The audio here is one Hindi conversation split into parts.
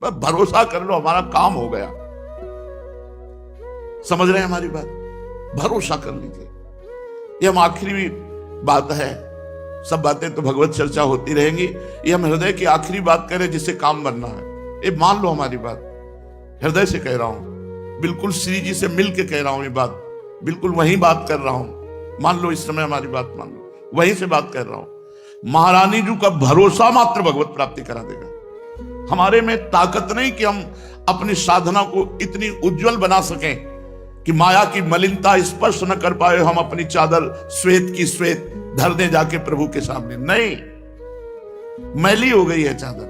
बस भरोसा कर लो, हमारा काम हो गया। समझ रहे हैं हमारी बात? भरोसा कर लीजिए। ये हम आखिरी बात है, सब बातें तो भगवत चर्चा होती रहेंगी, ये हम हृदय की आखिरी बात कह रहे हैं जिससे काम बनना है। ये मान लो हमारी बात, हृदय से कह रहा हूं, बिल्कुल श्री जी से मिल के कह रहा हूं, ये बात बिल्कुल वही बात कर रहा हूं। मान लो इस समय हमारी बात मान लो, वहीं से बात कर रहा हूं। महारानी जी का भरोसा मात्र भगवत प्राप्ति करा देगा। हमारे में ताकत नहीं कि हम अपनी साधना को इतनी उज्जवल बना सकें कि माया की मलिनता स्पर्श न कर पाए, हम अपनी चादर श्वेत की श्वेत धर दे जाके प्रभु के सामने। नहीं, मैली हो गई है चादर,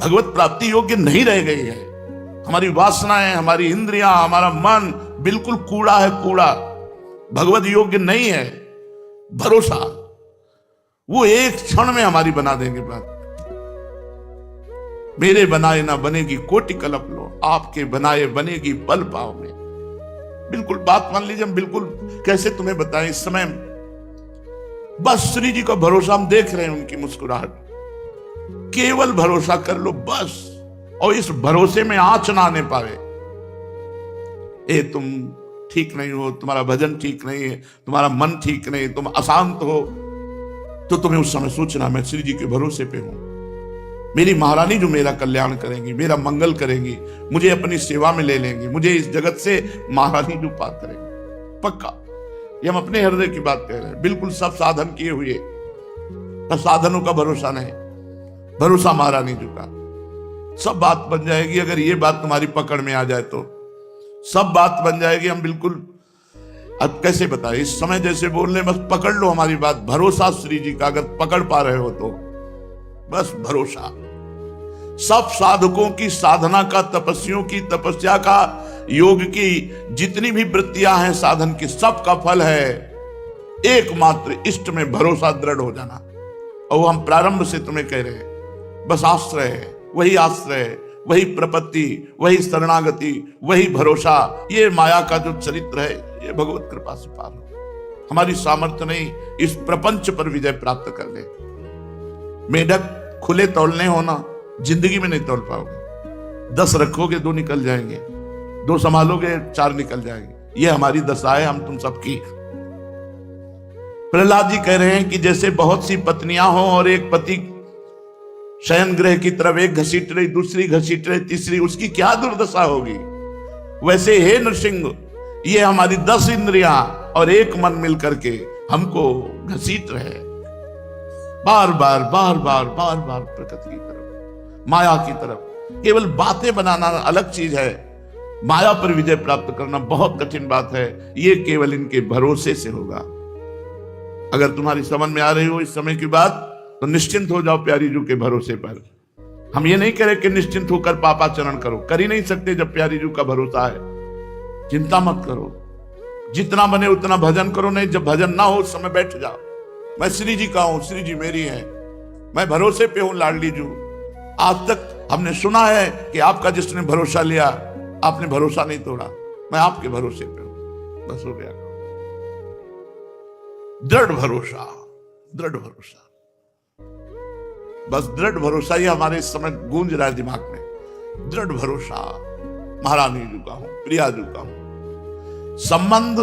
भगवत प्राप्ति योग्य नहीं रह गई है। हमारी वासनाएं, हमारी इंद्रियां, हमारा मन बिल्कुल कूड़ा है, कूड़ा, भगवत योग्य नहीं है। भरोसा वो एक क्षण में हमारी बना देंगे बात। मेरे बनाए ना बनेगी कोटि कल्प लो, आपके बनाए बनेगी पल पाव में। बिल्कुल बात मान लीजिए। हम बिल्कुल कैसे तुम्हें बताएं इस समय, बस श्री जी का भरोसा हम देख रहे हैं, उनकी मुस्कुराहट, केवल भरोसा कर लो बस। और इस भरोसे में आंच ना आने पावे, ए तुम ठीक नहीं हो, तुम्हारा भजन ठीक नहीं है, तुम्हारा मन ठीक नहीं, तुम अशांत हो, तो तुम्हें उस समय सोचना मैं श्री जी के भरोसे पे हूं। मेरी महारानी जो मेरा कल्याण करेंगी, मेरा मंगल करेंगी, मुझे अपनी सेवा में ले लेंगी, मुझे इस जगत से महारानी जो पार करेंगी पक्का। ये हम अपने हृदय की बात कह रहे हैं। बिल्कुल सब साधन किए हुए, पर साधनों का भरोसा नहीं, भरोसा महारानी जी का। सब बात बन जाएगी अगर ये बात तुम्हारी पकड़ में आ जाए तो, सब बात बन जाएगी। हम बिल्कुल, अब कैसे बताए, इस समय जैसे बोल रहे, बस पकड़ लो हमारी बात। भरोसा श्री जी का अगर पकड़ पा रहे हो तो बस भरोसा। सब साधकों की साधना का, तपस्वियों की तपस्या का, योग की जितनी भी वृत्तियां हैं साधन की, सब का फल है एकमात्र इष्ट में भरोसा दृढ़ हो जाना। और वो हम प्रारंभ से तुम्हें कह रहे हैं, बस आश्रय है, वही आश्रय है, वही प्रपत्ति, वही शरणागति, वही भरोसा। ये माया का जो चरित्र है, ये भगवत कृपा से पार हो। हमारी सामर्थ्य नहीं इस प्रपंच पर विजय प्राप्त कर ले। मेढक खुले तौलने होना, जिंदगी में नहीं तौल पाओगे। 10 रखोगे 2 निकल जाएंगे, 2 संभालोगे 4 निकल जाएंगे। ये हमारी दशा है हम तुम सबकी। प्रहलाद जी कह रहे हैं कि जैसे बहुत सी पत्नियां हो और एक पति शयन गृह की तरफ एक घसीट रही, दूसरी घसीट रही, तीसरी, उसकी क्या दुर्दशा होगी। वैसे हे नृसिंह, ये हमारी 10 इंद्रियां और एक मन मिलकर के हमको घसीट रहे, बार बार बार बार बार बार प्रकृति की तरफ, माया की तरफ। केवल बातें बनाना अलग चीज है, माया पर विजय प्राप्त करना बहुत कठिन बात है। ये केवल इनके भरोसे से होगा। अगर तुम्हारी समझ में आ रही हो इस समय की बात, तो निश्चिंत हो जाओ प्यारी जू के भरोसे पर। हम ये नहीं कह रहे कि निश्चिंत होकर पापाचरण करो, कर ही नहीं सकते जब प्यारी जू का भरोसा है। चिंता मत करो, जितना बने उतना भजन करो। नहीं, जब भजन ना हो उस समय बैठ जाओ, मैं श्री जी का हूं, श्री जी मेरी है, मैं भरोसे पे हूं लाडली जू। आज तक हमने सुना है कि आपका जिसने भरोसा लिया, आपने भरोसा नहीं तोड़ा, मैं आपके भरोसे पे हूं। बस हो गया, दृढ़ भरोसा, दृढ़ भरोसा, बस दृढ़ भरोसा ही हमारे इस समय गूंज रहा है दिमाग में। दृढ़ भरोसा, महारानी जी का हूं, प्रिया जी का हूं। संबंध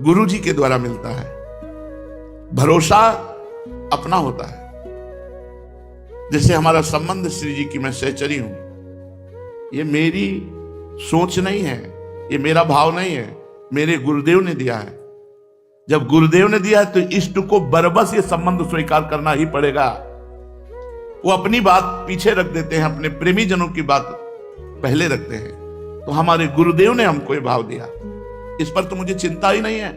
गुरु जी के द्वारा मिलता है, भरोसा अपना होता है। जैसे हमारा संबंध श्री जी की, मैं सहचरी हूं, ये मेरी सोच नहीं है, ये मेरा भाव नहीं है, मेरे गुरुदेव ने दिया है। जब गुरुदेव ने दिया है तो इष्ट को बरबस ये संबंध स्वीकार करना ही पड़ेगा। वो अपनी बात पीछे रख देते हैं, अपने प्रेमी जनों की बात पहले रखते हैं। तो हमारे गुरुदेव ने हमको ये भाव दिया, इस पर तो मुझे चिंता ही नहीं है,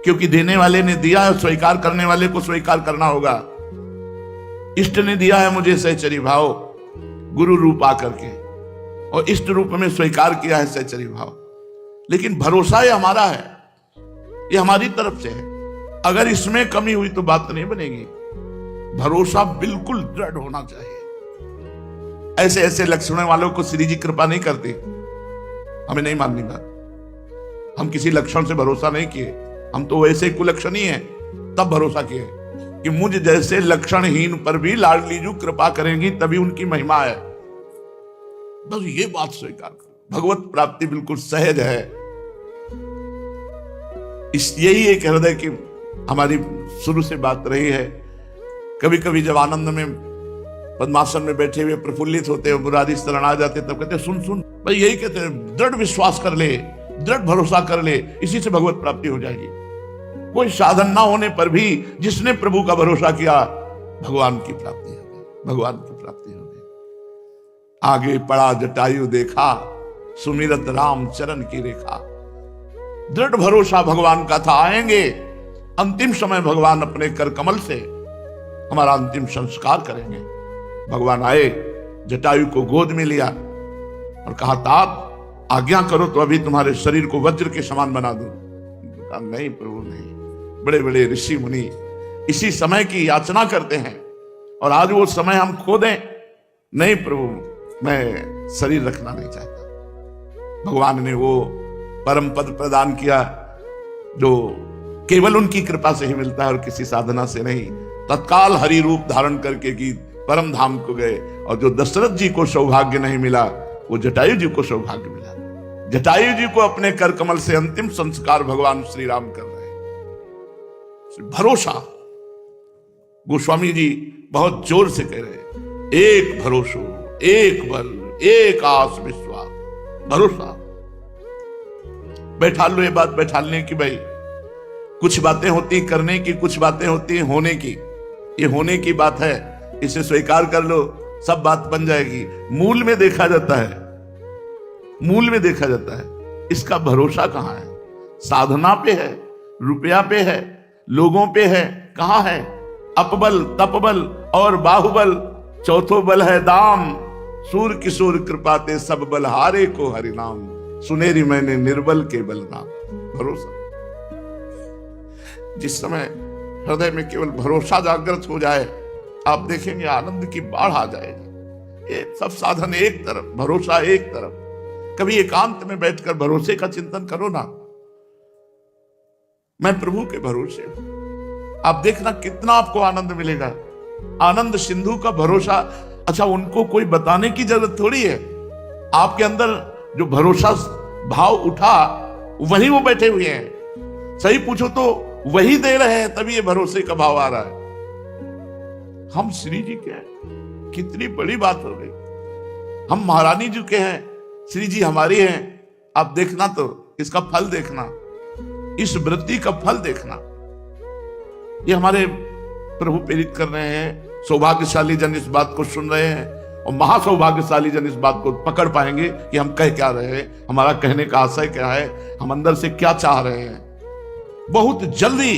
क्योंकि देने वाले ने दिया है, स्वीकार करने वाले को स्वीकार करना होगा। इष्ट ने दिया है मुझे सहचरी भाव, गुरु रूप आकर के, और इष्ट रूप में स्वीकार किया है सहचरी भाव। लेकिन भरोसा ये हमारा है, ये हमारी तरफ से है। अगर इसमें कमी हुई तो बात नहीं बनेगी। भरोसा बिल्कुल दृढ़ होना चाहिए। ऐसे ऐसे लक्षणों वालों को श्री जी कृपा नहीं करती, हमें नहीं माननी बात। हम किसी लक्षण से भरोसा नहीं किए, हम तो वैसे कुलक्षण ही हैं, तब भरोसा किए कि मुझ जैसे लक्षणहीन पर भी लाडली जू कृपा करेंगी, तभी उनकी महिमा है। बस ये बात स्वीकार करो, भगवत प्राप्ति बिल्कुल सहज है। इस यही एक हृदय की हमारी शुरू से बात रही है। कभी कभी जब आनंद में पद्मासन में बैठे हुए प्रफुल्लित होते हैं, मुरारी शरण आ जाते, तब कहते सुन सुन भाई, यही कहते हैं दृढ़ विश्वास कर ले, दृढ़ भरोसा कर ले, इसी से भगवत प्राप्ति हो जाएगी। कोई साधन ना होने पर भी जिसने प्रभु का भरोसा किया, भगवान की प्राप्ति हो गई, भगवान की प्राप्ति हो गई। आगे पड़ा जटायु देखा, सुमिरत राम चरण की रेखा। दृढ़ भरोसा भगवान का था, आएंगे अंतिम समय भगवान अपने कर कमल से हमारा अंतिम संस्कार करेंगे। भगवान आए, जटायु को गोद में लिया और कहा तात आज्ञा करो तो अभी तुम्हारे शरीर को वज्र के समान बना दूं। कहा नहीं प्रभु नहीं, बड़े बड़े ऋषि मुनि इसी समय की याचना करते हैं और आज वो समय हम खो दें। नहीं प्रभु, मैं शरीर रखना नहीं चाहता। भगवान ने वो परम पद प्रदान किया जो केवल उनकी कृपा से ही मिलता है और किसी साधना से नहीं। तत्काल हरि रूप धारण करके की परम धाम को गए, और जो दशरथ जी को सौभाग्य नहीं मिला वो जटायु जी को सौभाग्य मिला। जटायु जी को अपने कर कमल से अंतिम संस्कार भगवान श्री राम कर रहे हैं। भरोसा, गोस्वामी जी बहुत जोर से कह रहे हैं, एक भरोसो, एक बल, एक आस विश्वास, भरोसा। बैठा लो ये बात बैठालने की, भाई कुछ बातें होती करने की, कुछ बातें होती होने की। ये होने की बात है, इसे स्वीकार कर लो, सब बात बन जाएगी। मूल में देखा जाता है, मूल में देखा जाता है। इसका भरोसा कहां है? साधना पे है, रुपया पे है, लोगों पे है, कहां है? अपबल, तपबल और बाहुबल, चौथो बल है दाम। सूर किशोर कृपाते सब बल हारे को हरिनाम। सुनेरी मैंने निर्बल के बल नाम। भरोसा, जिस समय हृदय में केवल भरोसा जागृत हो जाए, आप देखेंगे आनंद की बाढ़ आ जाएगी। ये सब साधन एक तरफ, भरोसा एक तरफ। कभी एकांत में बैठकर भरोसे का चिंतन करो ना, मैं प्रभु के भरोसे हूं। आप देखना कितना आपको आनंद मिलेगा। आनंद सिंधु का भरोसा, अच्छा उनको कोई बताने की जरूरत थोड़ी है। आपके अंदर जो भरोसा भाव उठा, वही वो बैठे हुए हैं। सही पूछो तो वही दे रहे हैं, तभी ये भरोसे का भाव आ रहा है। हम श्री जी के हैं, कितनी बड़ी बात हो गई। हम महारानी जी के हैं, श्री जी हमारी हैं। आप देखना तो इसका फल देखना, इस वृत्ति का फल देखना। ये हमारे प्रभु प्रेरित कर रहे हैं। सौभाग्यशाली जन इस बात को सुन रहे हैं और महासौभाग्यशाली जन इस बात को पकड़ पाएंगे कि हम कह क्या रहे हैं, हमारा कहने का आशय क्या है, हम अंदर से क्या चाह रहे हैं। बहुत जल्दी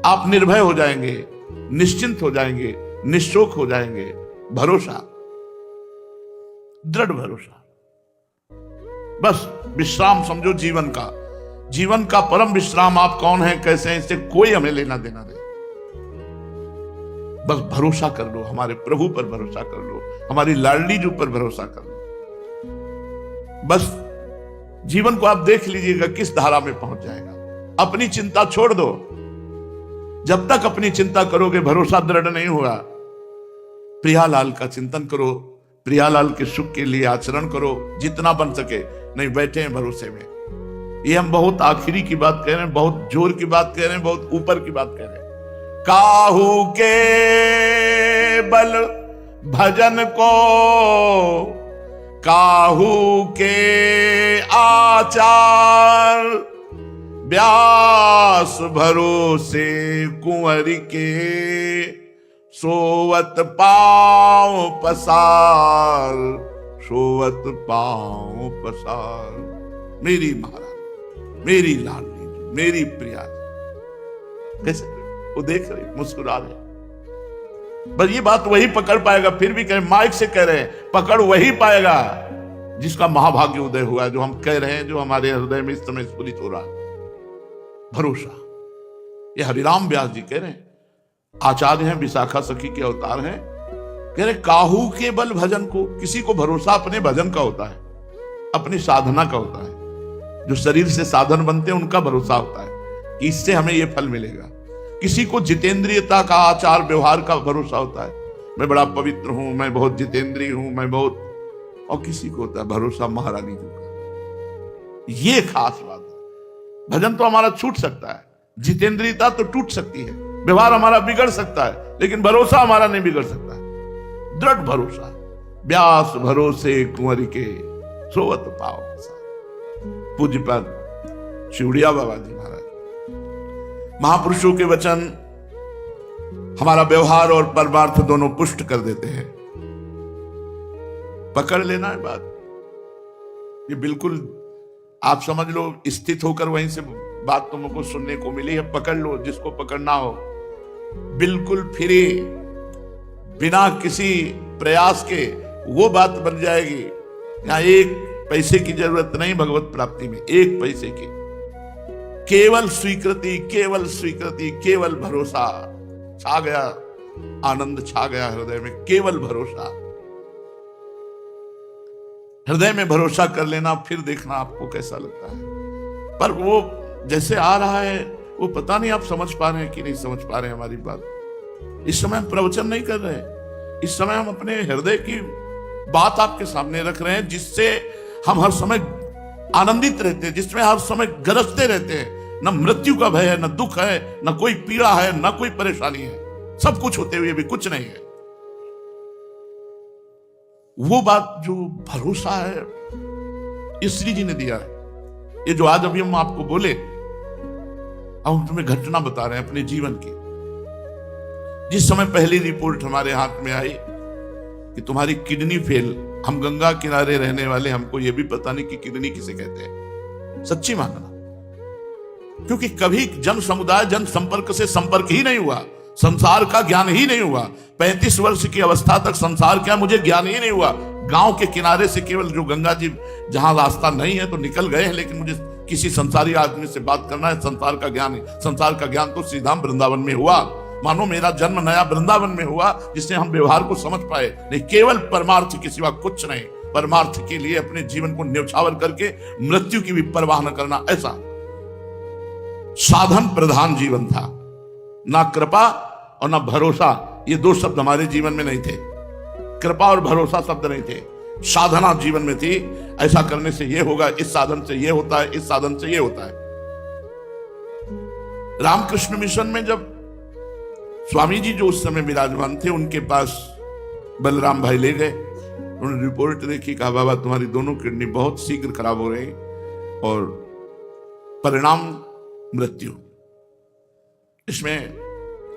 आप निर्भय हो जाएंगे, निश्चिंत हो जाएंगे, निश्चोक हो जाएंगे। भरोसा, दृढ़ भरोसा। बस विश्राम समझो जीवन का। जीवन का परम विश्राम आप कौन है, कैसे हैं, इससे कोई हमें लेना देना नहीं। बस भरोसा कर लो, हमारे प्रभु पर भरोसा कर लो, हमारी लाडली जी पर भरोसा कर लो। बस जीवन को आप देख लीजिएगा किस धारा में पहुंच जाएगा। अपनी चिंता छोड़ दो। जब तक अपनी चिंता करोगे भरोसा दृढ़ नहीं होगा। प्रियालाल का चिंतन करो, प्रियालाल के सुख के लिए आचरण करो जितना बन सके। नहीं बैठे हैं भरोसे में। ये हम बहुत आखिरी की बात कह रहे हैं, बहुत जोर की बात कह रहे हैं, बहुत ऊपर की बात कह रहे हैं। काहू के बल भजन को, काहू के आचार, व्यास भरोसे कुंवर के, सोवत पांव पसार, सोवत पांव पसार। मेरी महारानी, मेरी लाडली, मेरी प्रिया। कैसे वो देख रहे, मुस्कुरा रहे। बस ये बात वही पकड़ पाएगा। फिर भी कह माइक से कह रहे हैं, पकड़ वही पाएगा जिसका महाभाग्य उदय हुआ है, जो हम कह रहे हैं, जो हमारे हृदय में इस समय स्फुरित हो रहा है। भरोसा। ये हरिराम व्यास जी कह रहे हैं, आचार्य हैं, विशाखा सखी के अवतार हैं। कह रहे काहू के बल भजन को। किसी को भरोसा अपने भजन का होता है, अपनी साधना का होता है। जो शरीर से साधन बनते हैं उनका भरोसा होता है कि इससे हमें यह फल मिलेगा। किसी को जितेंद्रियता का, आचार व्यवहार का भरोसा होता है। मैं बड़ा पवित्र हूं, मैं बहुत जितेंद्रिय हूं, मैं बहुत और किसी को होता है भरोसा महारानी जी का। ये खास बात है। भजन तो हमारा छूट सकता है, जितेंद्रियता तो टूट सकती है, व्यवहार हमारा बिगड़ सकता है, लेकिन भरोसा हमारा नहीं बिगड़ सकता है। दृढ़ भरोसा, व्यास भरोसे कुंवर के सोवत पाओ। पूज्यपाद शिवड़िया बाबा जी महाराज। महापुरुषों के वचन हमारा व्यवहार और परमार्थ दोनों पुष्ट कर देते हैं। पकड़ लेना है बात, ये बिल्कुल आप समझ लो, स्थित होकर वहीं से बात तुमको सुनने को मिली है। पकड़ लो जिसको पकड़ना हो, बिल्कुल फ्री, बिना किसी प्रयास के वो बात बन जाएगी। यहां एक पैसे की जरूरत नहीं भगवत प्राप्ति में, एक पैसे की, केवल स्वीकृति, केवल स्वीकृति, केवल भरोसा। छा गया आनंद, छा गया हृदय में, केवल भरोसा। हृदय में भरोसा कर लेना, फिर देखना आपको कैसा लगता है। पर वो जैसे आ रहा है, वो पता नहीं आप समझ पा रहे हैं कि नहीं समझ पा रहे हैं हमारी बात। इस समय हम प्रवचन नहीं कर रहे, इस समय हम अपने हृदय की बात आपके सामने रख रहे हैं, जिससे हम हर समय आनंदित रहते हैं, जिसमें हर समय गरजते रहते हैं। न मृत्यु का भय है, न दुख है, न कोई पीड़ा है, न कोई परेशानी है। सब कुछ होते हुए भी कुछ नहीं है। वो बात जो भरोसा है, ये श्री जी ने दिया है। ये जो आज अभी हम आपको बोले, अब हम तुम्हें घटना बता रहे हैं अपने जीवन की। जिस समय पहली रिपोर्ट हमारे हाथ में आई कि तुम्हारी किडनी फेल, हम गंगा किनारे रहने वाले, हमको यह भी पता नहीं कि किडनी किसे कहते हैं। सच्ची मानना, क्योंकि कभी जन समुदाय, जन संपर्क से संपर्क ही नहीं हुआ, संसार का ज्ञान ही नहीं हुआ। 35 वर्ष की अवस्था तक संसार क्या मुझे ज्ञान ही नहीं हुआ। गांव के किनारे से केवल जो गंगा जी, जहां रास्ता नहीं है तो निकल गए हैं, लेकिन मुझे किसी संसारी आदमी से बात करना है, संसार का ज्ञान है। संसार का ज्ञान तो श्रीधाम वृंदावन में हुआ। मानो मेरा जन्म नया वृंदावन में हुआ, जिससे हम व्यवहार को समझ पाए। नहीं, केवल परमार्थ के सिवा कुछ नहीं। परमार्थ के लिए अपने जीवन को न्यौछावर करके मृत्यु की भी परवाह न करना, ऐसा साधन प्रधान जीवन था। ना कृपा और ना भरोसा, ये दो शब्द हमारे जीवन में नहीं थे। कृपा और भरोसा शब्द नहीं थे, साधना जीवन में थी। ऐसा करने से ये होगा, इस साधन से ये होता है, इस साधन से ये होता है। रामकृष्ण मिशन में जब स्वामी जी जो उस समय विराजमान थे, उनके पास बलराम भाई ले गए। उन्होंने रिपोर्ट देखी, कहा बाबा तुम्हारी दोनों किडनी बहुत शीघ्र खराब हो रही और परिणाम मृत्यु, इसमें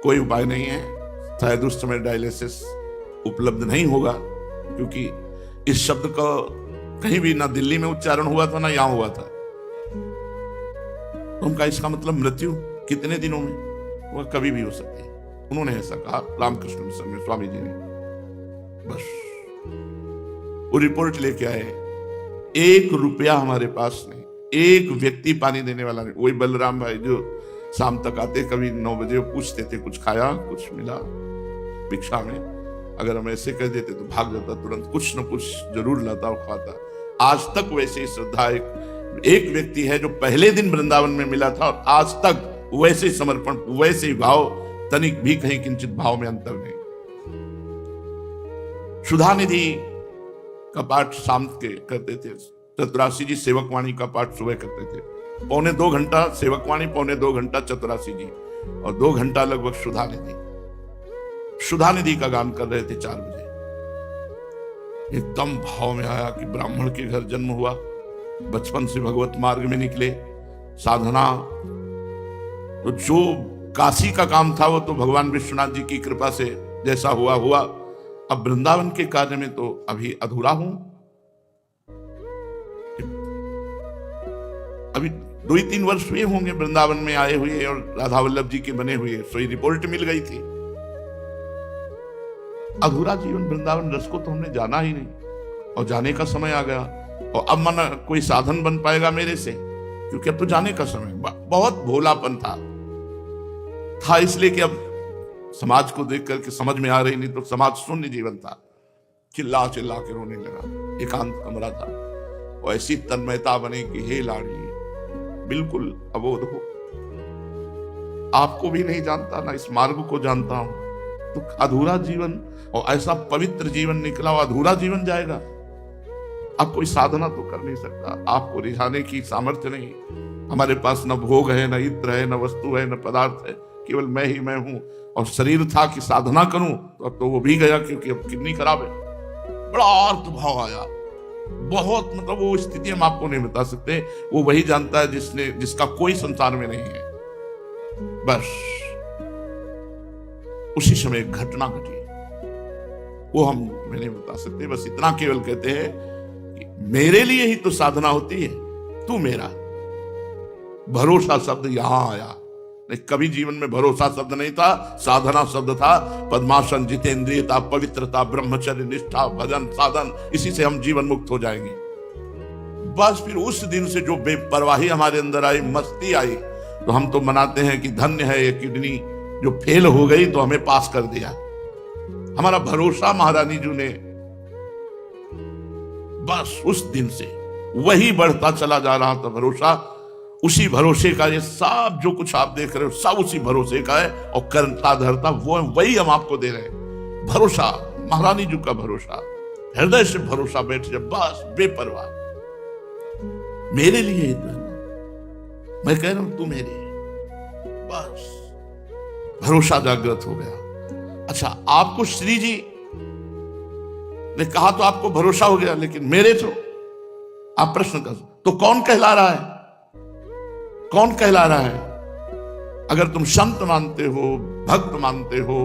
कोई उपाय नहीं है। शायद उस समय डायलिसिस उपलब्ध नहीं होगा, क्योंकि इस शब्द का कहीं भी ना दिल्ली में उच्चारण हुआ था, ना यहां हुआ था। तो उनका इसका मतलब मृत्यु कितने दिनों में, वह कभी भी हो सकती है। उन्होंने ऐसा कहा रामकृष्ण मिशन में स्वामी जी ने। बस वो रिपोर्ट लेके आए, 1 रुपया हमारे पास नहीं, एक व्यक्ति पानी देने वाला नहीं। वही बलराम भाई जो शाम तक आते, कभी 9 बजे पूछते थे कुछ खाया, कुछ मिला भिक्षा में। अगर हम ऐसे कह देते तो भाग जाता, तुरंत कुछ न कुछ जरूर लाता और खाता। आज तक वैसे ही श्रद्धा एक व्यक्ति है जो पहले दिन वृंदावन में मिला था, और आज तक वैसे ही समर्पण, वैसे ही भाव, तनिक भी कहीं किंचित भाव में अंतर नहीं। सुधा निधि का पाठ शाम के करते थे, चतुरासी जी सेवकवाणी का पाठ सुबह करते थे। 1.25 घंटा सेवकवाणी, 1.25 घंटा चतुरासी जी, और 2 घंटा लगभग सुधा निधि। सुधा निधि का गान कर रहे थे 4 बजे। एकदम भाव में आया कि ब्राह्मण के घर जन्म हुआ, बचपन से भगवत मार्ग में निकले, साधना, तो जो काशी का काम था वो तो भगवान विश्वनाथ जी की कृपा से जैसा हुआ हुआ। अब वृंदावन के कार्य में तो अभी अधूरा हूं। अभी 2-3 वर्ष हुए होंगे वृंदावन में आए हुए और राधा वल्लभ जी के बने हुए, सोई रिपोर्ट मिल गई थी। अधूरा जीवन वृंदावन रस को तो हमने जाना ही नहीं, और जाने का समय आ गया। और अब मन कोई साधन बन पाएगा मेरे से, क्योंकि अब तो जाने का समय। बहुत भोलापन था, इसलिए कि अब समाज को देख करके समझ में आ रही, नहीं तो समाज शून्य जीवन था। चिल्ला चिल्ला के रोने लगा, एकांत कमरा था, और ऐसी तन्मयता बने कि हे लाड़ी बिल्कुल अबोध हो, आपको भी नहीं जानता, ना इस मार्ग को जानता हूं। तो अधूरा जीवन, और ऐसा पवित्र जीवन निकला, और अधूरा जीवन जाएगा। अब कोई साधना तो कर नहीं सकता, आपको रिझाने की सामर्थ्य नहीं। हमारे पास न भोग है, न इत्र है, न वस्तु है, न पदार्थ है, केवल मैं ही मैं हूं। और शरीर था कि साधना करूं, तो अब तो वो भी गया, क्योंकि अब किडनी खराब है। बड़ा अर्थ भाव आया, बहुत, मतलब वो स्थिति हम आपको नहीं बता सकते। वो वही जानता है जिसका कोई संसार में नहीं है। बस उसी समय एक घटना घटी, वो हम तुम्हें नहीं बता सकते। बस इतना केवल कहते हैं कि मेरे लिए ही तो साधना होती है, तू मेरा। भरोसा शब्द यहां आया, नहीं कभी जीवन में भरोसा शब्द नहीं था, साधना शब्द था। पद्मासन, जितेंद्रियता, पवित्रता, ब्रह्मचर्य, निष्ठा, भजन, साधन, इसी से हम जीवन मुक्त हो जाएंगे। बस फिर उस दिन से जो बेपरवाही हमारे अंदर आई, मस्ती आई, तो हम तो मनाते हैं कि धन्य है ये किडनी जो फेल हो गई तो हमें पास कर दिया। हमारा भरोसा महारानी जी ने, बस उस दिन से वही बढ़ता चला जा रहा था भरोसा। उसी भरोसे का ये सब जो कुछ आप देख रहे हो, सब उसी भरोसे का है। और करता धरता वो वही हम आपको दे रहे हैं। भरोसा, महारानी जी का भरोसा, हृदय से भरोसा बैठ जाए, बस बेपरवाह। मेरे लिए ही तो, मैं कह रहा हूं तू मेरे, बस भरोसा जागृत हो गया। अच्छा, आपको श्री जी ने कहा तो आपको भरोसा हो गया, लेकिन मेरे तो आप प्रश्न कर, तो कौन कहला रहा है? कौन कहला रहा है? अगर तुम संत मानते हो, भक्त मानते हो,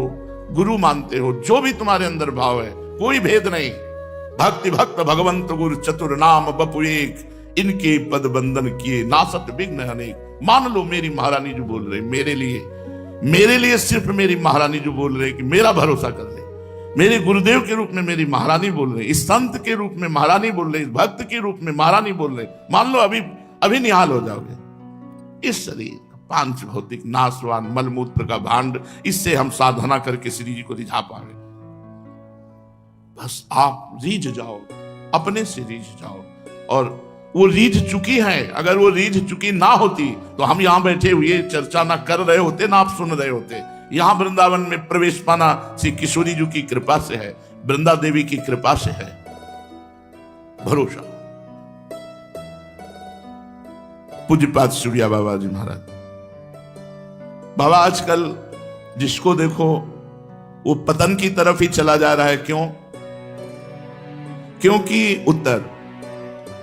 गुरु मानते हो, जो भी तुम्हारे अंदर भाव है, कोई भेद नहीं। भक्ति भक्त भगवंत गुरु चतुर नाम बपु एक, इनके पद बंधन किए नासत विघ्न अनेक। मान लो मेरी महारानी जो बोल रही, मेरे लिए सिर्फ मेरी महारानी जो बोल रहे कि मेरा भरोसा कर ले। मेरे गुरुदेव के रूप में मेरी महारानी बोल रहे, इस संत के रूप में महारानी बोल रहे, इस भक्त के रूप में महारानी बोल रहे। मान लो अभी निहाल हो जाओगे। इस शरीर पांच भौतिक नाशवान मलमूत्र का भांड, इससे हम साधना करके श्री जी को रिझा पाएंगे। बस आप रीझ जाओ, अपने से रीझ जाओ। और वो रीझ चुकी है, अगर वो रीझ चुकी ना होती तो हम यहां बैठे हुए चर्चा ना कर रहे होते, ना आप सुन रहे होते। यहां वृंदावन में प्रवेश पाना श्री किशोरी जी की कृपा से है, वृंदा देवी की कृपा से है। भरोसा। पूज्यपाद सूर्या बाबा जी महाराज, बाबा आजकल जिसको देखो वो पतन की तरफ ही चला जा रहा है। क्यों? क्योंकि उत्तर,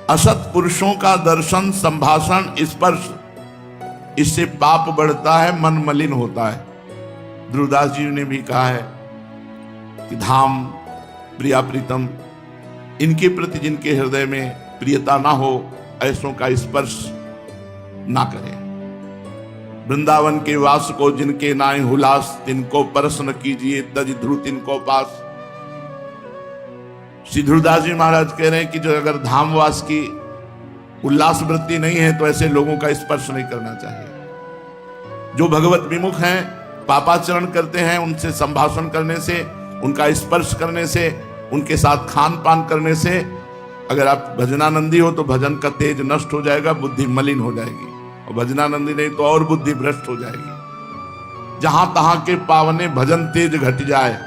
असत पुरुषों का दर्शन, संभाषण, स्पर्श, इससे पाप बढ़ता है, मन मलिन होता है। ध्रुवदास जी ने भी कहा है कि धाम प्रिया प्रीतम, इनके प्रति जिनके हृदय में प्रियता ना हो, ऐसों का स्पर्श ना करें। वृंदावन के वास को जिनके नाय हुलास, तिनको परस न कीजिए, तज ध्रुव तिनको पास। श्री ध्रुवदास जी महाराज कह रहे हैं कि जो अगर धामवास की उल्लास वृत्ति नहीं है तो ऐसे लोगों का स्पर्श नहीं करना चाहिए। जो भगवत विमुख हैं, पापाचरण करते हैं, उनसे संभाषण करने से, उनका स्पर्श करने से, उनके साथ खान पान करने से, अगर आप भजनानंदी हो तो भजन का तेज नष्ट हो जाएगा, बुद्धि मलिन हो जाएगी। और भजनानंदी नहीं तो और बुद्धि भ्रष्ट हो जाएगी। जहां तहां के पावने भजन तेज घट जाए,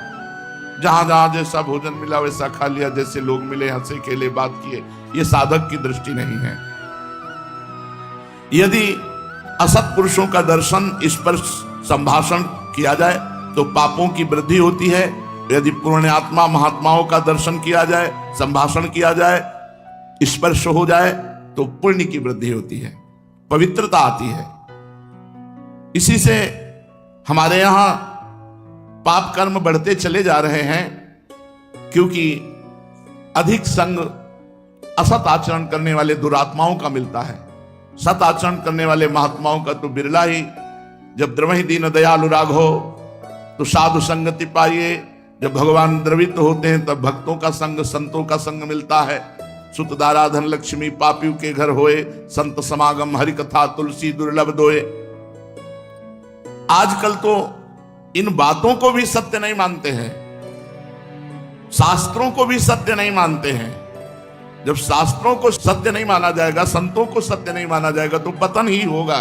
जहां जहां जैसा भोजन मिला वैसा खा लिया, जैसे लोग मिले हंसे खेले बात किए, ये साधक की दृष्टि नहीं है। यदि असत पुरुषों का दर्शन, स्पर्श, संभाषण किया जाए तो पापों की वृद्धि होती है। यदि पुण्यात्मा महात्माओं का दर्शन किया जाए, संभाषण किया जाए, स्पर्श हो जाए तो पुण्य की वृद्धि होती है, पवित्रता आती है। इसी से हमारे यहां पाप कर्म बढ़ते चले जा रहे हैं, क्योंकि अधिक संग असत आचरण करने वाले दुरात्माओं का मिलता है। सत आचरण करने वाले महात्माओं का तो बिरला ही। जब द्रवहि दीन दयालु राघो तो साधु संगति पाइए। जब भगवान द्रवित होते हैं तब भक्तों का संग, संतों का संग मिलता है। सुत दारा धन लक्ष्मी पापियों के घर होए, संत समागम हरि कथा तुलसी दुर्लभ दोए। आजकल तो इन बातों को भी सत्य नहीं मानते हैं, शास्त्रों को भी सत्य नहीं मानते हैं। जब शास्त्रों को सत्य नहीं माना जाएगा, संतों को सत्य नहीं माना जाएगा, तो पतन ही होगा।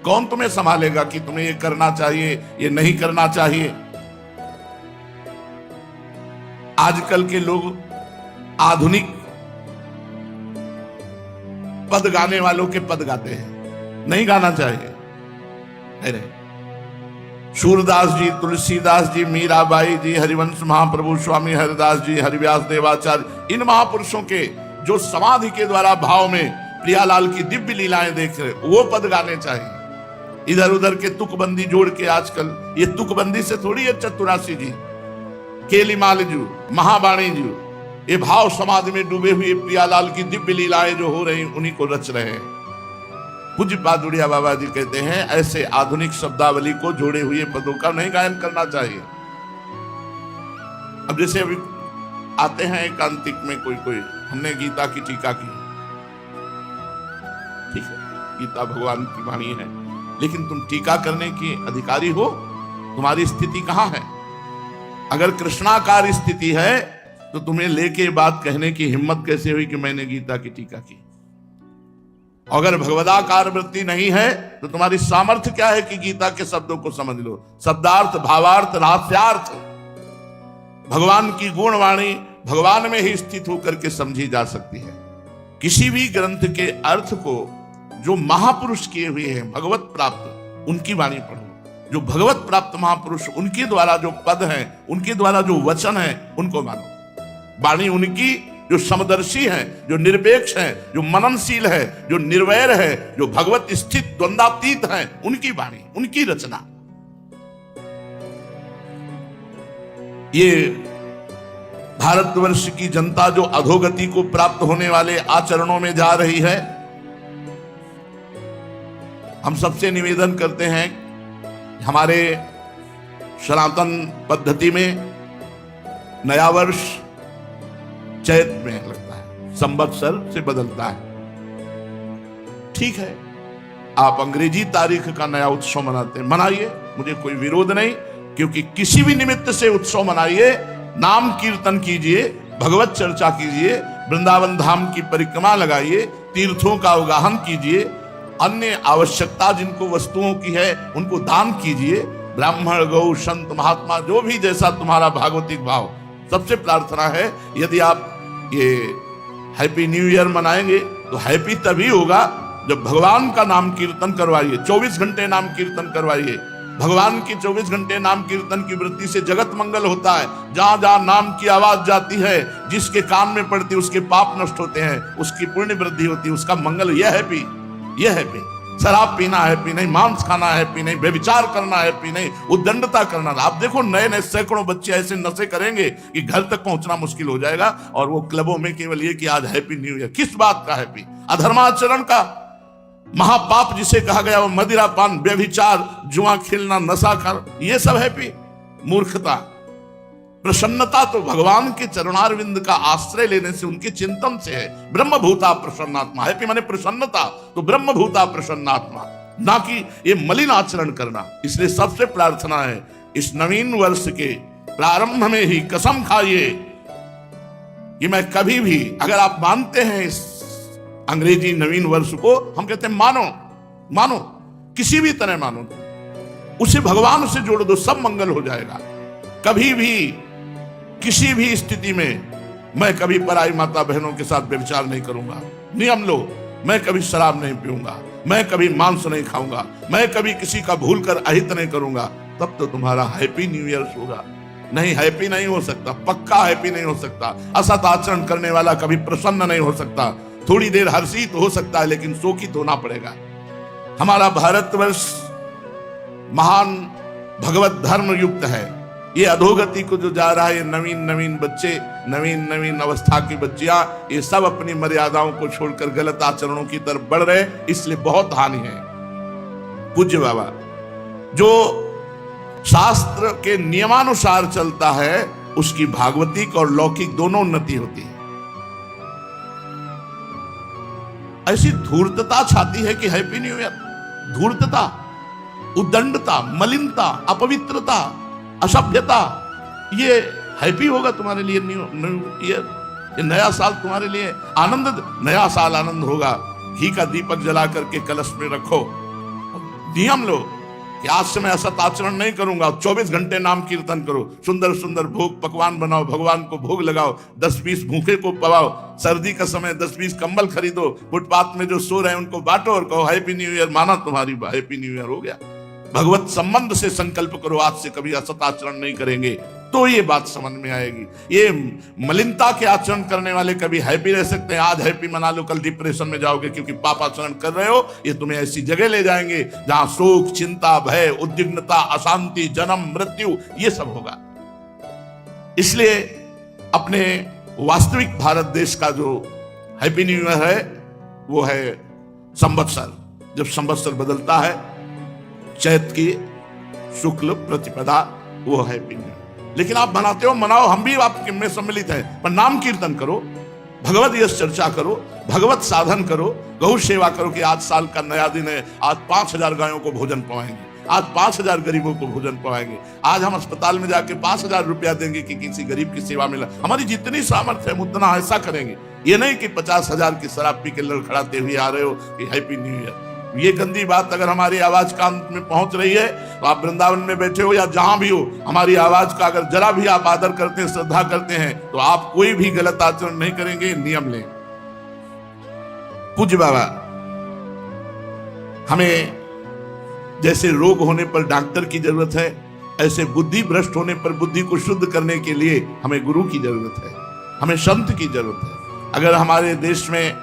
कौन तुम्हें संभालेगा कि तुम्हें ये करना चाहिए, ये नहीं करना चाहिए? आजकल के लोग आधुनिक पद गाने वालों के पद गाते हैं, नहीं गाना चाहिए। अरे सूरदास जी, तुलसीदास जी, मीराबाई जी, हरिवंश महाप्रभु स्वामी हरिदास जी, हरिव्यास देवाचार्य, इन महापुरुषों के जो समाधि के द्वारा भाव में प्रियालाल की दिव्य लीलाएं देख रहे, वो पद गाने चाहिए। इधर उधर के तुकबंदी जोड़ के, आजकल ये तुकबंदी से थोड़ी है चतुरासी जी, केलीमाल जी, महावाणी जी, ये भाव समाधि में डूबे हुए प्रियालाल की दिव्य लीलाएं जो हो रही उन्हीं को रच रहे हैं। पूज्य बादुड़िया बाबा जी कहते हैं ऐसे आधुनिक शब्दावली को जोड़े हुए पदों का नहीं गायन करना चाहिए। अब जैसे अभी आते हैं एकांतिक में कोई हमने गीता की टीका की, ठीक है, गीता भगवान की वाणी है, लेकिन तुम टीका करने की अधिकारी हो, तुम्हारी स्थिति कहां है? अगर कृष्णाकार स्थिति है तो तुम्हें लेके बात कहने की हिम्मत कैसे हुई कि मैंने गीता की टीका की? अगर भगवदाकार वृत्ति नहीं है तो तुम्हारी सामर्थ्य क्या है कि गीता के शब्दों को समझ लो? शब्दार्थ, भावार्थ, रहस्यार्थ, भगवान की गुणवाणी भगवान में ही स्थित होकर के समझी जा सकती है। किसी भी ग्रंथ के अर्थ को जो महापुरुष किए हुए हैं, भगवत प्राप्त, उनकी वाणी पढ़ो। जो भगवत प्राप्त महापुरुष, उनके द्वारा जो पद हैं, उनके द्वारा जो वचन हैं, उनको मानो। वाणी उनकी जो समदर्शी है, जो निरपेक्ष है, जो मननशील है, जो निर्वैर है, जो भगवत स्थित द्वंद्वातीत है, उनकी वाणी, उनकी रचना। ये भारतवर्ष की जनता जो अधोगति को प्राप्त होने वाले आचरणों में जा रही है, हम सबसे निवेदन करते हैं, हमारे सनातन पद्धति में नया वर्ष चैत में लगता है, संवत्सर से बदलता है। ठीक है, आप अंग्रेजी तारीख का नया उत्सव मनाते हैं, मनाइए, मुझे कोई विरोध नहीं, क्योंकि किसी भी निमित्त से उत्सव मनाइए, नाम कीर्तन कीजिए, भगवत चर्चा कीजिए, वृंदावन धाम की परिक्रमा लगाइए, तीर्थों का अवगाहन कीजिए, अन्य आवश्यकता जिनको वस्तुओं की है उनको दान कीजिए। ब्राह्मण, गौ, संत, महात्मा, जो भी जैसा तुम्हारा भागवतिक भाव। सबसे प्रार्थना है, यदि आप ये हैप्पी न्यू ईयर मनाएंगे तो हैप्पी तभी होगा जब भगवान का नाम कीर्तन करवाइए, 24 घंटे नाम कीर्तन करवाइए। भगवान की 24 घंटे नाम कीर्तन की वृत्ति से जगत मंगल होता है। जहां जहां नाम की आवाज जाती है, जिसके कान में पड़ती है उसके पाप नष्ट होते हैं, उसकी पुण्य वृद्धि होती है, उसका मंगल। यह हैप्पी, यह हैप्पी। शराब पीना हैप्पी नहीं, मांस खाना हैप्पी नहीं, व्यभिचार करना हैप्पी नहीं, उद्दंडता करना। आप देखो नए नए सैकड़ों बच्चे ऐसे नशे करेंगे कि घर तक पहुंचना मुश्किल हो जाएगा, और वो क्लबों में केवल ये कि आज हैप्पी न्यू ईयर। किस बात का हैप्पी? अधर्माचरण का महापाप जिसे कहा गया, वो मदिरा पान, व्यभिचार, जुआ खेलना, नशा कर, ये सब हैप्पी? मूर्खता। प्रसन्नता तो भगवान के चरणारविंद का आश्रय लेने से, उनके चिंतन से है। ब्रह्मभूता प्रसन्नात्मा। हैप्पी माने प्रसन्नता, तो ब्रह्मभूता प्रसन्नात्मा, ना कि ये मलिन आचरण करना। इसलिए सबसे प्रार्थना है, इस नवीन वर्ष के प्रारंभ में ही कसम खाइए कि मैं कभी भी, अगर आप मानते हैं इस अंग्रेजी नवीन वर्ष को, हम कहते हैं मानो, मानो, किसी भी तरह मानो, उसे भगवान से जोड़ दो, सब मंगल हो जाएगा। कभी भी किसी भी स्थिति में मैं कभी पराई माता बहनों के साथ व्यभिचार नहीं करूंगा। नियम लो, मैं कभी शराब नहीं पीऊंगा, मैं कभी मांस नहीं खाऊंगा, मैं कभी किसी का भूल कर अहित नहीं करूंगा। तब तो तुम्हारा हैप्पी न्यू ईयर होगा। नहीं, हैप्पी नहीं हो सकता, पक्का हैप्पी नहीं हो सकता। असत आचरण करने वाला कभी प्रसन्न नहीं हो सकता। थोड़ी देर हर्षित हो सकता है, लेकिन शोकित होना पड़ेगा। हमारा भारतवर्ष महान भगवत धर्म युक्त है। ये अधोगति को जो जा रहा है, ये नवीन नवीन बच्चे, नवीन नवीन अवस्था की बच्चियां, ये सब अपनी मर्यादाओं को छोड़कर गलत आचरणों की तरफ बढ़ रहे, इसलिए बहुत हानि है। पूज्य बाबा, जो शास्त्र के नियमानुसार चलता है, उसकी भागवतिक और लौकिक दोनों उन्नति होती है। ऐसी धूर्तता छाती है कि हैप्पी न्यू ईयर, धूर्तता, उद्दंडता, मलिनता, अपवित्रता, असभ्यता, ये हैप्पी होगा तुम्हारे लिए न्यू ईयर? ये नया साल तुम्हारे लिए आनंद, नया साल आनंद होगा। घी का दीपक जला करके कलश में रखो, नियम लो, कि आज से मैं असत आचरण नहीं करूंगा, 24 घंटे नाम कीर्तन करो, सुंदर सुंदर भोग पकवान बनाओ, भगवान को भोग लगाओ, 10-20 भूखे को पवाओ, सर्दी का समय 10-20 कंबल खरीदो, फुटपाथ में जो सो रहे हैं उनको बांटो और कहो हैप्पी न्यू ईयर, माना तुम्हारी हैप्पी न्यू ईयर हो गया। भगवत संबंध से संकल्प करो, आज से कभी असत आचरण नहीं करेंगे, तो ये बात समझ में आएगी। ये मलिनता के आचरण करने वाले कभी हैप्पी रह सकते हैं, आज हैप्पी मना लो, कल डिप्रेशन में जाओगे क्योंकि पाप आचरण कर रहे हो। ये तुम्हें ऐसी जगह ले जाएंगे जहां शोक, चिंता, भय, उद्विग्नता, अशांति, जन्म, मृत्यु ये सब होगा। इसलिए अपने वास्तविक भारत देश का जो हैप्पी न्यू ईयर है वो है संवत्सर। जब संवत्सर बदलता है, चैत की शुक्ल प्रतिपदा, वो हैप्पी न्यू ईयर। लेकिन आप मनाते हो, मनाओ, हम भी आपके में सम्मिलित हैं, पर नाम कीर्तन करो, भगवत यश चर्चा करो, भगवत साधन करो, गौ सेवा करो कि आज साल का नया दिन है, आज 5000 गायों को भोजन पवाएंगे, आज 5000 गरीबों को भोजन पवाएंगे, आज हम अस्पताल में जाके 5000 रुपया देंगे कि किसी गरीब की सेवा मिला। हमारी जितनी सामर्थ्य है उतना ऐसा करेंगे। ये नहीं कि 50,000 की शराब पी के लड़खड़ाते हुए आ रहे हो कि हैप्पी न्यू ईयर। ये गंदी बात अगर हमारी आवाज कान में पहुंच रही है तो आप वृंदावन में बैठे हो या जहां भी हो, हमारी आवाज का अगर जरा भी आप आदर करते हैं, श्रद्धा करते हैं, तो आप कोई भी गलत आचरण नहीं करेंगे। नियम लें। पूज्य बाबा, हमें जैसे रोग होने पर डॉक्टर की जरूरत है, ऐसे बुद्धि भ्रष्ट होने पर बुद्धि को शुद्ध करने के लिए हमें गुरु की जरूरत है, हमें संत की जरूरत है। अगर हमारे देश में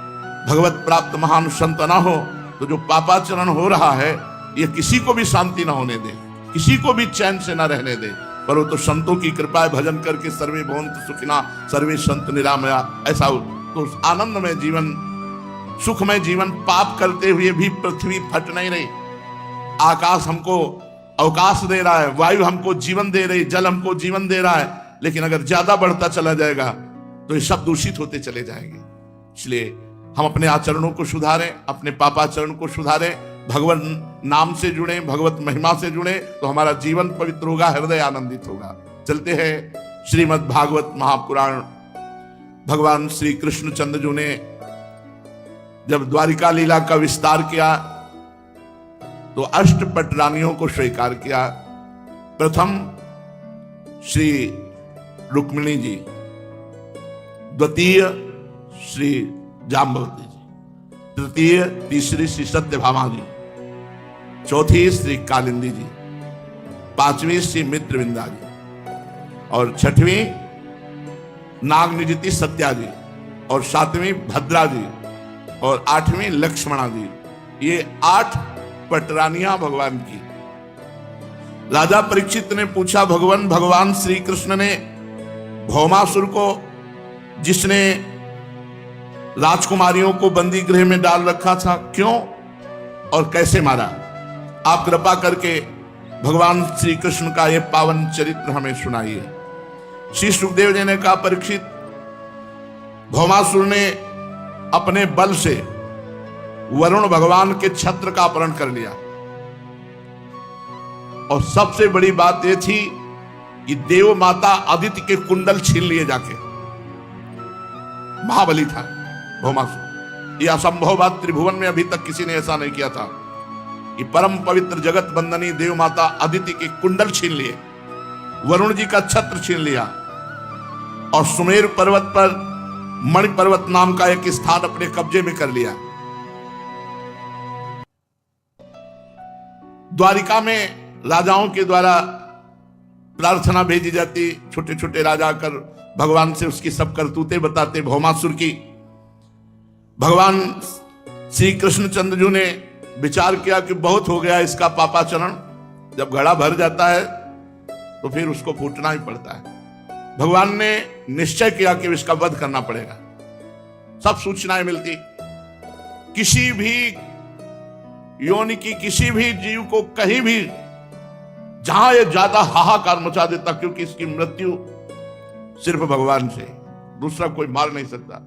भगवत प्राप्त महान संत ना हो तो जो पापाचरण हो रहा है ये किसी को भी शांति ना होने दे, किसी को भी चैन से ना रहने दे। पर वो तो संतों की कृपा है, भजन करके सर्वे भवन्तु सुखिनः सर्वे संत निरामया, ऐसा तो आनंदमय जीवन, सुखमय जीवन। पाप करते हुए भी पृथ्वी फट नहीं रही, आकाश हमको अवकाश दे रहा है, वायु हमको जीवन दे रही, जल हमको जीवन दे रहा है, लेकिन अगर ज्यादा बढ़ता चला जाएगा तो ये सब दूषित होते चले जाएंगे। इसलिए हम अपने आचरणों को सुधारें, अपने पापाचरण को सुधारें, भगवान नाम से जुड़े, भगवत महिमा से जुड़े, तो हमारा जीवन पवित्र होगा, हृदय आनंदित होगा। चलते हैं श्रीमद् भागवत महापुराण। भगवान श्री कृष्ण चंद्र जी ने जब द्वारिका लीला का विस्तार किया तो अष्टपट रानियों को स्वीकार किया। प्रथम श्री रुक्मिणी जी, द्वितीय श्री जाम्बवती जी, तृतीय तीसरी श्री सत्यभामा जी, चौथी श्री कालिंदी जी, पांचवी श्री मित्रविंदा जी, और छठवीं नागनिजिति सत्या जी, और सातवीं भद्रा जी, और आठवीं लक्ष्मणा जी। ये 8 पटरानियां भगवान की। राजा परीक्षित ने पूछा, भगवान श्री कृष्ण ने भौमासुर को, जिसने राजकुमारियों को बंदी गृह में डाल रखा था, क्यों और कैसे मारा? आप कृपा करके भगवान श्री कृष्ण का यह पावन चरित्र हमें सुनाइए। श्री सुखदेव जी ने कहा, परीक्षित, भौमासुर ने अपने बल से वरुण भगवान के छत्र का अपहरण कर लिया, और सबसे बड़ी बात यह थी कि देव माता अदिति के कुंडल छीन लिए जाके। महाबली था भौमासुर। यह असंभव बात त्रिभुवन में अभी तक किसी ने ऐसा नहीं किया था कि परम पवित्र जगत बंदनी देव माता अदिति के कुंडल छीन लिए, वरुण जी का छत्र छीन लिया, और सुमेर पर्वत पर मणि पर्वत नाम का एक स्थान अपने कब्जे में कर लिया। द्वारिका में राजाओं के द्वारा प्रार्थना भेजी जाती, छोटे छोटे राजा कर भगवान से उसकी सब करतूतें बताते भौमासुर की। भगवान श्री कृष्णचंद्र जी ने विचार किया कि बहुत हो गया इसका पापाचरण, जब घड़ा भर जाता है तो फिर उसको फूटना ही पड़ता है। भगवान ने निश्चय किया कि इसका वध करना पड़ेगा। सब सूचनाएं मिलती, किसी भी योनि की किसी भी जीव को कहीं भी जहां ये ज्यादा हाहाकार मचा देता, क्योंकि इसकी मृत्यु सिर्फ भगवान से, दूसरा कोई मार नहीं सकता।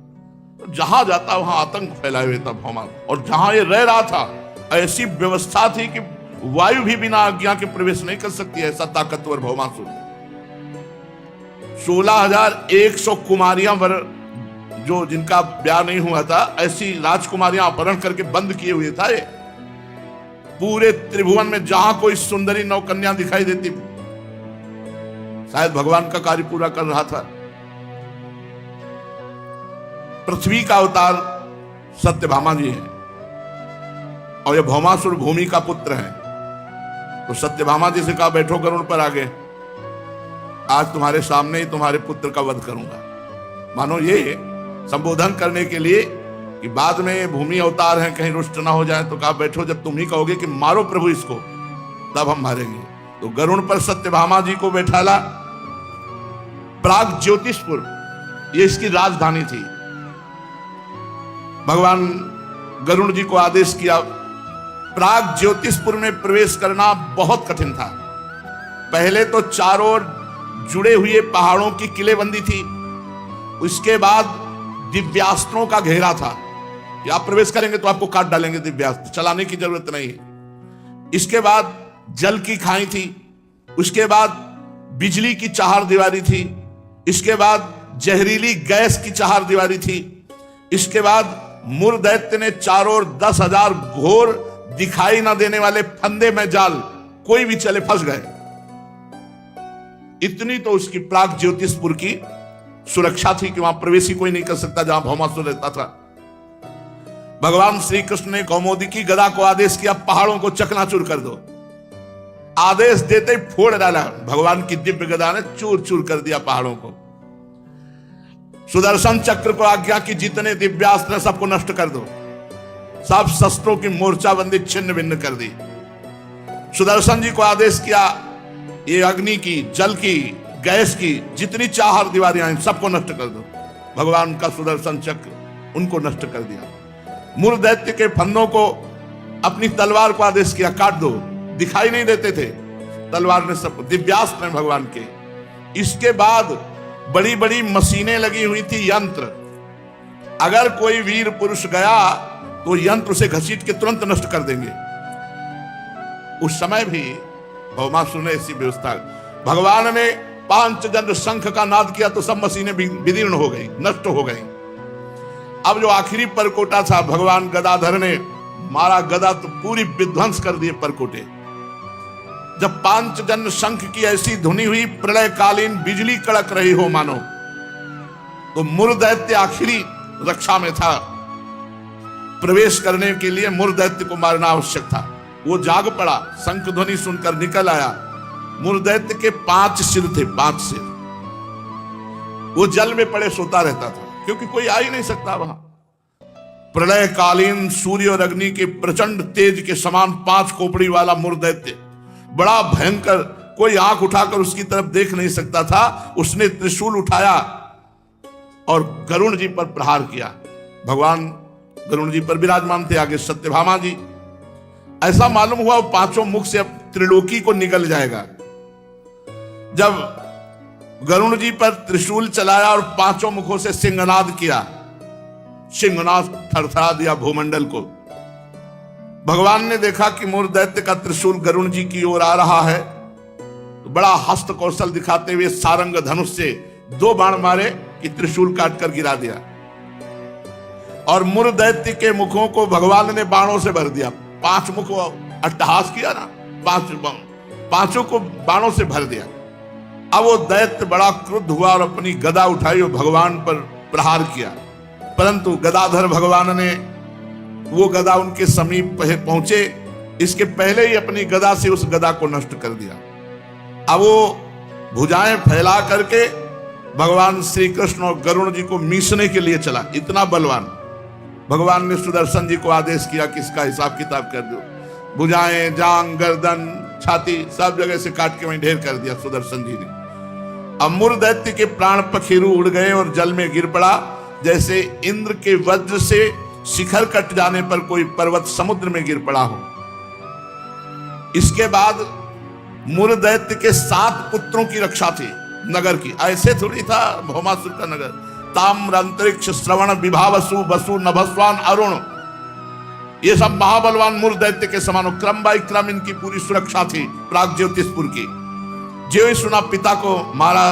जहां जाता वहां आतंक फैलाए हुए था भौमा, और जहां ये रह रहा था ऐसी व्यवस्था थी कि वायु भी बिना आज्ञा के प्रवेश नहीं कर सकती, ऐसा ताकतवर भौमासुर। 16,100 कुमारियां जो जिनका ब्याह नहीं हुआ था, ऐसी राजकुमारियां अपहरण करके बंद किए हुए था ये। पूरे त्रिभुवन में जहां कोई सुंदरी नौकन्या दिखाई देती, शायद भगवान का कार्य पूरा कर रहा था। पृथ्वी का अवतार सत्यभामा जी हैं और ये भौमासुर भूमि का पुत्र है। तो सत्यभामा जी से कहा बैठो गरुड़ पर आगे, आज तुम्हारे सामने ही तुम्हारे पुत्र का वध करूंगा। मानो ये संबोधन करने के लिए कि बाद में भूमि अवतार हैं, कहीं रुष्ट ना हो जाए। तो कहा बैठो, जब तुम ही कहोगे कि मारो प्रभु इसको, तब हम मारेंगे। तो गरुड़ पर सत्यभामा जी को बैठाला। प्राग ज्योतिषपुर ये इसकी राजधानी थी। भगवान गरुड़ जी को आदेश किया। प्राग ज्योतिषपुर में प्रवेश करना बहुत कठिन था। पहले तो चारों ओर जुड़े हुए पहाड़ों की किलेबंदी थी, उसके बाद दिव्यास्त्रों का घेरा था कि आप प्रवेश करेंगे तो आपको काट डालेंगे दिव्यास्त्र, चलाने की जरूरत नहीं है। इसके बाद जल की खाई थी, उसके बाद बिजली की चार दीवारी थी, इसके बाद जहरीली गैस की चार दीवारी थी, इसके बाद मुर दैत्य ने चारों ओर 10,000 घोर दिखाई ना देने वाले फंदे में जाल, कोई भी चले फंस गए। इतनी तो उसकी प्राग ज्योतिषपुर की सुरक्षा थी कि वहां प्रवेश ही कोई नहीं कर सकता जहां भौमासुर रहता था। भगवान श्री कृष्ण ने कौमोदकी गदा को आदेश किया, पहाड़ों को चकनाचूर कर दो। आदेश देते ही फोड़ डाला। भगवान की दिव्य गदा ने चूर चूर कर दिया पहाड़ों को। सुदर्शन चक्र को आज्ञा की, जितने दिव्यास्त्र सबको नष्ट कर दो। सब शस्त्रों की मोर्चाबंदी छिन्न भिन्न कर दी। सुदर्शन जी को आदेश किया, ये अग्नि की, जल की, गैस की जितनी चार दीवारियां हैं सबको नष्ट कर दो। भगवान का सुदर्शन चक्र उनको नष्ट कर दिया। मुर दैत्य के फंदों को अपनी तलवार को आदेश किया, काट दो। दिखाई नहीं देते थे, तलवार ने सब दिव्यास्त्र हैं भगवान के। इसके बाद बड़ी बड़ी मशीनें लगी हुई थी, यंत्र। अगर कोई वीर पुरुष गया तो यंत्र उसे घसीट के तुरंत नष्ट कर देंगे। उस समय भी भौमासुर ने ऐसी व्यवस्था। भगवान ने 5 जन्म शंख का नाद किया तो सब मशीनें विदीर्ण हो गई, नष्ट हो गई। अब जो आखिरी परकोटा था, भगवान गदाधर ने मारा, गदा तो पूरी विध्वंस कर दिए परकोटे। जब 5 जन्म शंख की ऐसी धुनी हुई, प्रलयकालीन बिजली कड़क रही हो मानो, तो मुर दैत्य आखिरी रक्षा में था। प्रवेश करने के लिए मुर दैत्य को मारना आवश्यक था। वो जाग पड़ा, शंख ध्वनि सुनकर निकल आया। मुर दैत्य के 5 सिर थे, 5 सिर। वो जल में पड़े सोता रहता था, क्योंकि कोई आ ही नहीं सकता वहां। प्रलयकालीन सूर्य और अग्नि के प्रचंड तेज के समान 5 खोपड़ी वाला मुर दैत्य, बड़ा भयंकर, कोई आंख उठाकर उसकी तरफ देख नहीं सकता था। उसने त्रिशूल उठाया और गरुड़ जी पर प्रहार किया। भगवान गरुड़ जी पर विराजमान थे, आगे सत्यभामा जी। ऐसा मालूम हुआ वो 5 मुख से अब त्रिलोकी को निकल जाएगा। जब गरुड़ जी पर त्रिशूल चलाया और 5 मुखों से सिंहनाद किया, सिंहनाद थरथरा दिया भूमंडल को। भगवान ने देखा कि मुर दैत्य का त्रिशूल गरुड़ जी की ओर आ रहा है, तो बड़ा हस्त कौशल दिखाते हुए सारंग धनुष से 2 बाण मारे कि त्रिशूल काटकर गिरा दिया। और मुर दैत्य के मुखों को भगवान ने बाणों से भर दिया। 5 मुख अट्टहास किया ना, 5 को बाणों से भर दिया। अब वो दैत्य बड़ा क्रुद्ध हुआ और अपनी गदा उठाई और भगवान पर प्रहार किया। परंतु गदाधर भगवान ने वो गदा उनके समीप पहुंचे, इसके पहले ही अपनी गदा से उस गदा को नष्ट कर दिया। अब वो भुजाएं फैला करके भगवान श्री कृष्ण और गरुड़ जी को मीसने के लिए चला। इतना बलवान। भगवान ने सुदर्शन जी को आदेश किया कि इसका हिसाब किताब कर दो। भुजाएं, जांग, गर्दन, छाती सब जगह से काट के वहीं ढेर कर दिया सुदर्शन जी ने। अब मुर दैत्य के प्राण पखेरु उड़ गए और जल में गिर पड़ा, जैसे इंद्र के वज्र से शिखर कट जाने पर कोई पर्वत समुद्र में गिर पड़ा हो। इसके बाद मुर दैत्य के 7 पुत्रों की रक्षा थी नगर की। ऐसे थोड़ी था भौमासुर का नगर। ताम्र, अंतरिक्ष, श्रवण, विभावसु, वसु, नभस्वान, अरुण, ये सब महाबलवान मुर दैत्य के समान। क्रम बाई क्रम इनकी पूरी सुरक्षा थी प्राग ज्योतिषपुर की। जो ही सुना पिता को मारा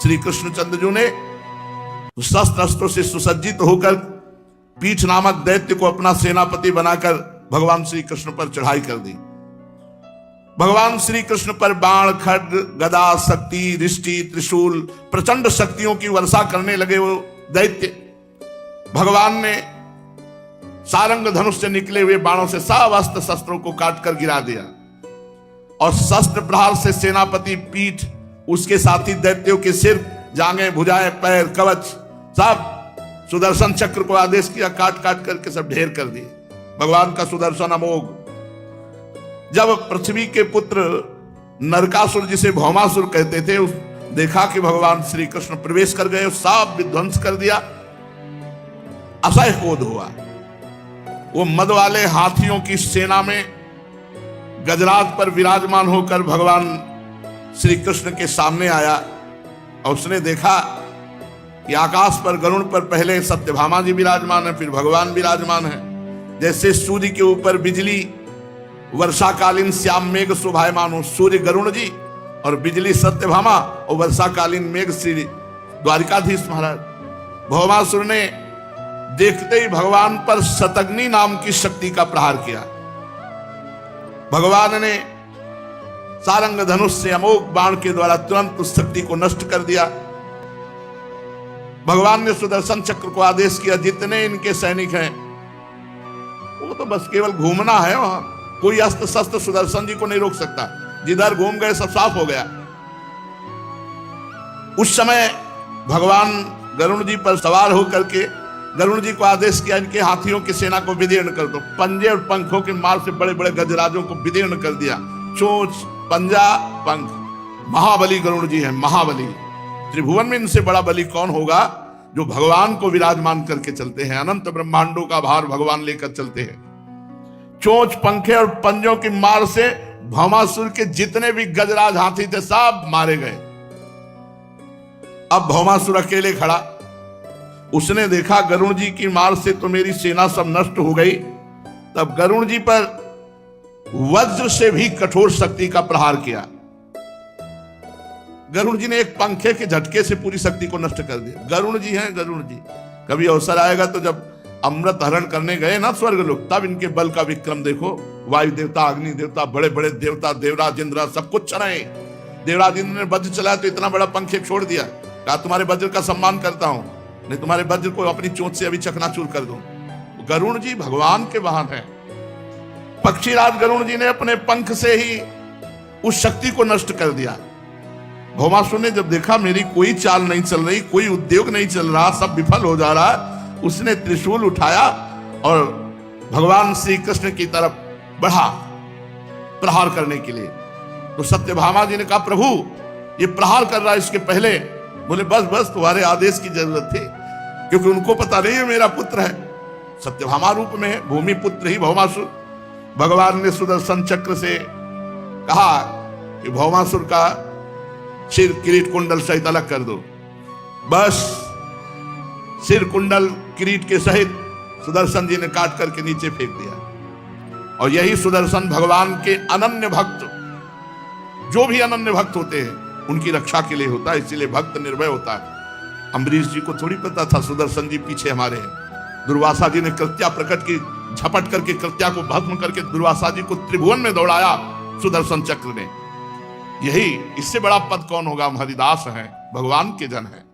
श्री कृष्णचंद्र जी ने, शस्त्र अस्त्रों से सुसज्जित होकर पीठ नामक दैत्य को अपना सेनापति बनाकर भगवान श्री कृष्ण पर चढ़ाई कर दी। भगवान श्री कृष्ण पर बाण, खड्ग, गदा, शक्ति, रिष्टि, त्रिशूल, प्रचंड शक्तियों की वर्षा करने लगे वो दैत्य। भगवान ने सारंग धनुष से निकले हुए बाणों से सब अस्त्र शस्त्रों को काट कर गिरा दिया और शस्त्र प्रहार से सेनापति, पीठ, उसके साथी दैत्यों के सिर, जांघें, भुजाएं, पैर, कवच सब सुदर्शन चक्र को आदेश किया काट काट करके सब ढेर कर दिए। भगवान का सुदर्शन अमोघ। जब पृथ्वी के पुत्र नरकासुर, जिसे भौमासुर कहते थे, देखा कि भगवान श्री कृष्ण प्रवेश कर गए, सब विध्वंस कर दिया, असह्य क्रोध हुआ। वो मद वाले हाथियों की सेना में गजराज पर विराजमान होकर भगवान श्री कृष्ण के सामने आया और उसने देखा कि आकाश पर गरुड़ पर पहले सत्यभामा जी विराजमान है, फिर भगवान विराजमान है। जैसे सूर्य के ऊपर बिजली वर्षाकालीन श्याम मेघ शोभायमान हो, सूर्य गरुड़ जी और बिजली सत्यभामा और वर्षाकालीन मेघ श्री द्वारिकाधीश महाराज। भौमासुर ने देखते ही भगवान पर शतग्नि नाम की शक्ति का प्रहार किया। भगवान ने सारंग धनुष से अमोघ बाण के द्वारा तुरंत उस शक्ति को नष्ट कर दिया। भगवान ने सुदर्शन चक्र को आदेश किया, जितने इनके सैनिक हैं वो तो बस केवल घूमना है, वहां कोई अस्त्र शस्त्र सुदर्शन जी को नहीं रोक सकता। जिधर घूम गए सब साफ हो गया। उस समय भगवान गरुड़ जी पर सवार होकर के गरुड़ जी को आदेश किया, इनके हाथियों की सेना को विदीर्ण कर दो। पंजे और पंखों के मार से बड़े बड़े गजराजों को विदीर्ण कर दिया। चोंच, पंजा, पंख। महाबली गरुड़ जी हैं, महाबली। त्रिभुवन में इनसे बड़ा बली कौन होगा, जो भगवान को विराजमान करके चलते हैं। अनंत ब्रह्मांडों का भार भगवान लेकर चलते हैं। चोंच, पंखे और पंजों की मार से भौमासुर के जितने भी गजराज हाथी थे सब मारे गए। अब भौमासुर अकेले खड़ा। उसने देखा गरुड़ जी की मार से तो मेरी सेना सब नष्ट हो गई। तब गरुड़ जी पर वज्र से भी कठोर शक्ति का प्रहार किया। गरुड़ जी ने एक पंखे के झटके से पूरी शक्ति को नष्ट कर दिया। गरुड़ जी हैं, गरुड़ जी। कभी अवसर आएगा तो जब अमृत हरण करने गए ना स्वर्ग लोग, तब इनके बल का विक्रम देखो। वायु देवता, अग्नि देवता, बड़े बड़े देवता, देवराज इंद्र सब कुछ चलाए। देवराज इंद्र ने वज्र चलाया तो इतना बड़ा पंखे छोड़ दिया, कहा तुम्हारे वज्र का सम्मान करता हूं, नहीं तुम्हारे वज्र को अपनी चोंच से अभी चकनाचूर कर दूं। गरुड़ जी भगवान के वाहन हैं। पक्षीराज गरुड़ जी ने अपने पंख से ही उस शक्ति को नष्ट कर दिया। भौमासुर ने जब देखा मेरी कोई चाल नहीं चल रही, कोई उद्योग नहीं चल रहा, सब विफल हो जा रहा, उसने त्रिशूल उठाया और भगवान श्री कृष्ण की तरफ बढ़ा प्रहार करने के लिए। तो सत्यभामा जी ने कहा प्रभु ये प्रहार कर रहा है, इसके पहले बोले बस बस तुम्हारे आदेश की जरूरत थी, क्योंकि उनको पता नहीं है मेरा पुत्र है। सत्यभामा रूप में है, भूमि पुत्र ही भौमासुर। भगवान ने सुदर्शन चक्र से कहा कि भौमासुर का सिर किरीट कुंडल सहित अलग कर दो। बस सिर कुंडल किरीट के सहित सुदर्शन जी ने काट करके नीचे फेंक दिया। और यही सुदर्शन भगवान के अनन्य भक्त, जो भी अनन्य भक्त होते हैं उनकी रक्षा के लिए होता है, इसीलिए भक्त निर्भय होता है। अम्बरीश जी को थोड़ी पता था सुदर्शन जी पीछे हमारे हैं। दुर्वासा जी ने कृत्या प्रकट की, झपट करके कृत्या को भस्म करके दुर्वासा जी को त्रिभुवन में दौड़ाया सुदर्शन चक्र ने। यही, इससे बड़ा पद कौन होगा। हम हरिदास हैं, भगवान के जन हैं।